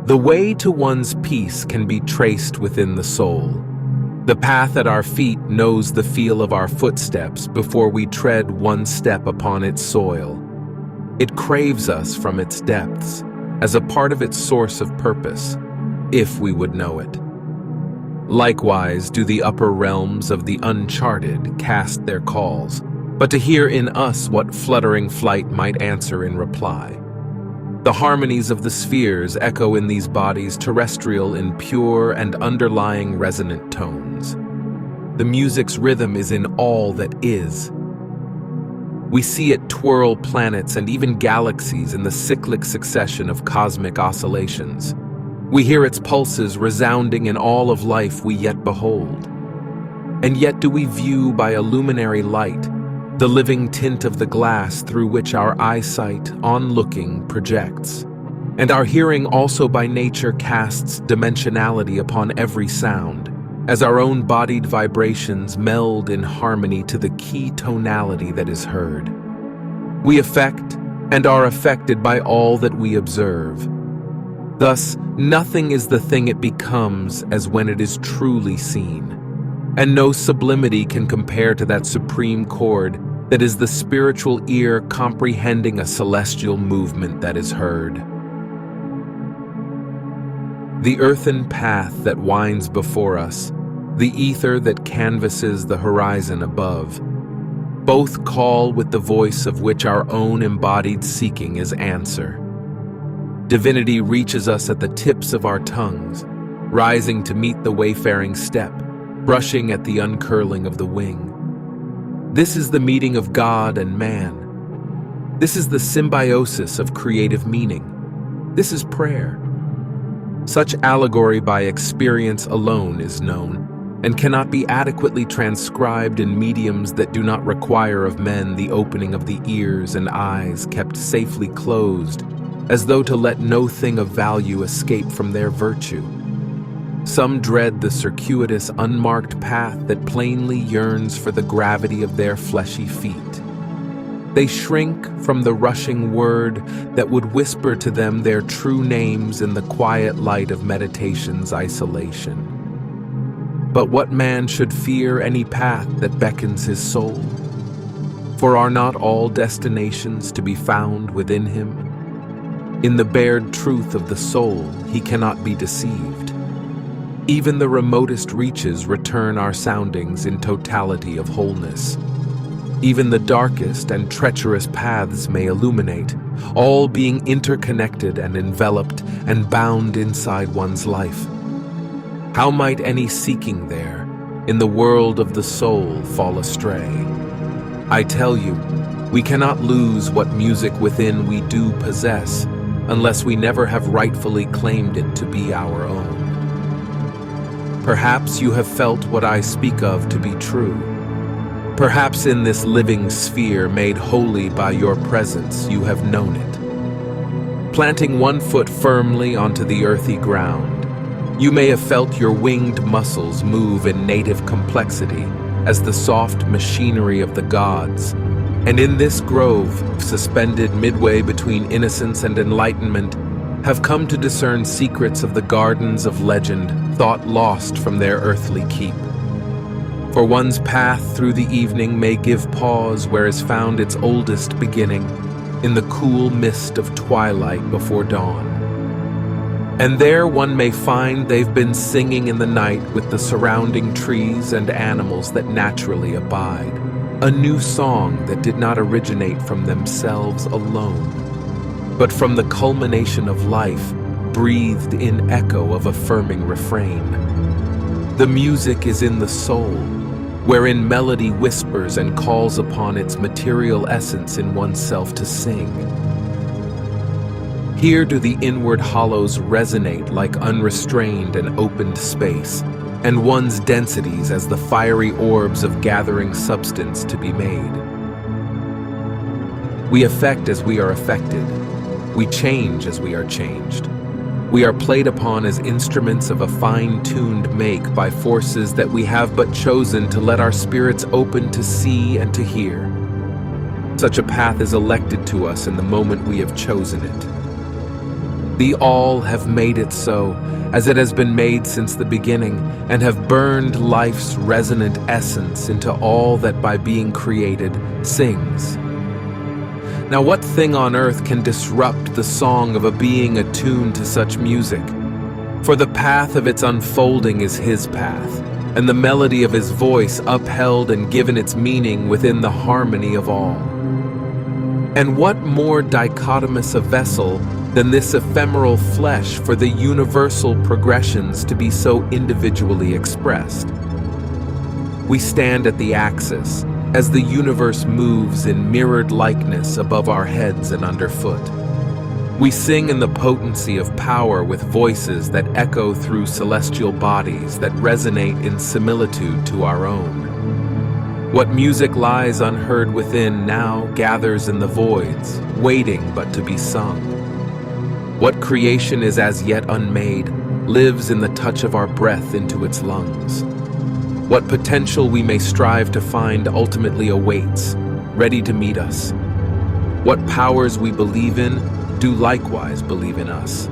The way to one's peace can be traced within the soul. The path at our feet knows the feel of our footsteps before we tread one step upon its soil. It craves us from its depths, as a part of its source of purpose, if we would know it. Likewise do the upper realms of the uncharted cast their calls, but to hear in us what fluttering flight might answer in reply. The harmonies of the spheres echo in these bodies terrestrial in pure and underlying resonant tones. The music's rhythm is in all that is. We see it twirl planets and even galaxies in the cyclic succession of cosmic oscillations. We hear its pulses resounding in all of life we yet behold. And yet do we view by a luminary light the living tint of the glass through which our eyesight, on looking, projects. And our hearing also by nature casts dimensionality upon every sound, as our own bodied vibrations meld in harmony to the key tonality that is heard. We affect and are affected by all that we observe. Thus, nothing is the thing it becomes as when it is truly seen. And no sublimity can compare to that supreme chord that is the spiritual ear comprehending a celestial movement that is heard. The earthen path that winds before us, the ether that canvases the horizon above, both call with the voice of which our own embodied seeking is answer. Divinity reaches us at the tips of our tongues, rising to meet the wayfaring step, brushing at the uncurling of the wing. This is the meeting of God and man. This is the symbiosis of creative meaning. This is prayer. Such allegory by experience alone is known, and cannot be adequately transcribed in mediums that do not require of men the opening of the ears and eyes kept safely closed, as though to let no thing of value escape from their virtue. Some dread the circuitous, unmarked path that plainly yearns for the gravity of their fleshy feet. They shrink from the rushing word that would whisper to them their true names in the quiet light of meditation's isolation. But what man should fear any path that beckons his soul? For are not all destinations to be found within him? In the bared truth of the soul, he cannot be deceived. Even the remotest reaches return our soundings in totality of wholeness. Even the darkest and treacherous paths may illuminate, all being interconnected and enveloped and bound inside one's life. How might any seeking there, in the world of the soul, fall astray? I tell you, we cannot lose what music within we do possess, unless we never have rightfully claimed it to be our own. Perhaps you have felt what I speak of to be true. Perhaps in this living sphere made holy by your presence you have known it. Planting one foot firmly onto the earthy ground, you may have felt your winged muscles move in native complexity as the soft machinery of the gods. And in this grove, suspended midway between innocence and enlightenment, have come to discern secrets of the gardens of legend thought lost from their earthly keep. For one's path through the evening may give pause where is found its oldest beginning, in the cool mist of twilight before dawn. And there one may find they've been singing in the night with the surrounding trees and animals that naturally abide, a new song that did not originate from themselves alone, but from the culmination of life, breathed in echo of affirming refrain. The music is in the soul, wherein melody whispers and calls upon its material essence in oneself to sing. Here do the inward hollows resonate like unrestrained and opened space, and one's densities as the fiery orbs of gathering substance to be made. We affect as we are affected. We change as we are changed. We are played upon as instruments of a fine-tuned make by forces that we have but chosen to let our spirits open to see and to hear. Such a path is elected to us in the moment we have chosen it. The all have made it so, as it has been made since the beginning, and have burned life's resonant essence into all that by being created sings. Now what thing on earth can disrupt the song of a being attuned to such music? For the path of its unfolding is his path, and the melody of his voice upheld and given its meaning within the harmony of all. And what more dichotomous a vessel than this ephemeral flesh for the universal progressions to be so individually expressed? We stand at the axis, as the universe moves in mirrored likeness above our heads and underfoot. We sing in the potency of power with voices that echo through celestial bodies that resonate in similitude to our own. What music lies unheard within now gathers in the voids, waiting but to be sung. What creation is as yet unmade lives in the touch of our breath into its lungs. What potential we may strive to find ultimately awaits, ready to meet us. What powers we believe in do likewise believe in us.